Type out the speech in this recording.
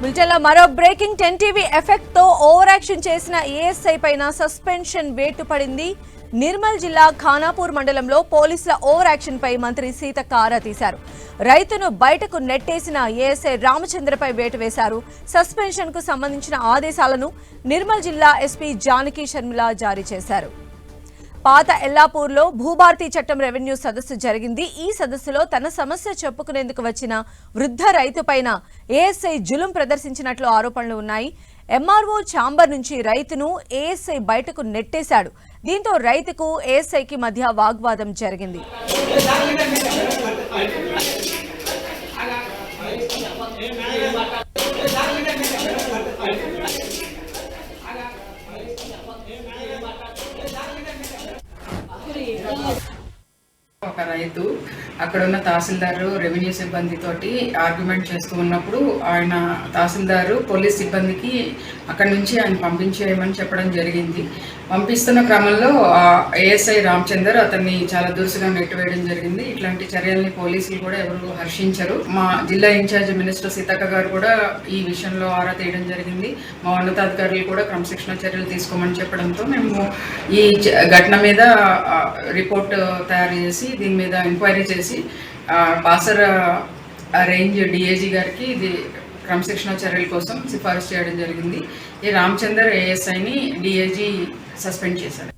బులెటిన్లో మరో breaking 10 TV effect తో ఓవర్ యాక్షన్ చేసిన ఏఎస్ఐ పైన సస్పెన్షన్ వేటు పడింది. నిర్మల్ జిల్లా ఖానాపూర్ మండలంలో పోలీసుల ఓవర్ యాక్షన్ పై మంత్రి సీతక్క ఆరా తీశారు. రైతును బయటకు నెట్టేసిన ఏఎస్ఐ రామచంద్రపై వేటు వేశారు. సస్పెన్షన్ కు సంబంధించిన ఆదేశాలను నిర్మల్ జిల్లా ఎస్పీ జానకి షర్మిల జారీ చేశారు. పాత ఎల్లాపూర్లో భూభారతి చట్టం రెవెన్యూ సదస్సు జరిగింది. ఈ సదస్సులో తన సమస్య చెప్పుకునేందుకు వచ్చిన వృద్ధ రైతుపైన ఏఎస్ఐ జులుం ప్రదర్శించినట్లు ఆరోపణలు ఉన్నాయి. ఎంఆర్ఓ ఛాంబర్ నుంచి రైతును ఏఎస్ఐ బయటకు నెట్టేశాడు. దీంతో రైతుకు ఏఎస్ఐకి మధ్య వాగ్వాదం జరిగింది. ఒక రైతు అక్కడ ఉన్న తహసీల్దారు రెవెన్యూ సిబ్బందితోటి ఆర్గ్యుమెంట్ చేస్తూ ఉన్నప్పుడు ఆయన తహసీల్దారు పోలీస్ సిబ్బందికి అక్కడి నుంచి ఆయన పంపించేయమని చెప్పడం జరిగింది. పంపిస్తున్న క్రమంలో ఏఎస్ఐ రామచందర్ అతన్ని చాలా దురుసుగా నెట్టివేయడం జరిగింది. ఇట్లాంటి చర్యల్ని పోలీసులు కూడా ఎవరు హర్షించరు. మా జిల్లా ఇన్ఛార్జ్ మినిస్టర్ సీతక్క గారు కూడా ఈ విషయంలో ఆరా తీయడం జరిగింది. మా ఉన్నతాధికారులు కూడా క్రమశిక్షణ చర్యలు తీసుకోమని చెప్పడంతో మేము ఈ ఘటన మీద రిపోర్ట్ తయారు చేసి దీని మీద ఎంక్వైరీ చేసి బాసర రేంజ్ డిఐజీ గారికి ఇది క్రమశిక్షణ చర్యల కోసం సిఫారసు చేయడం జరిగింది. ఈ రామచందర్ ఏఎస్ఐని డిఐజీ సస్పెండ్ చేశారు.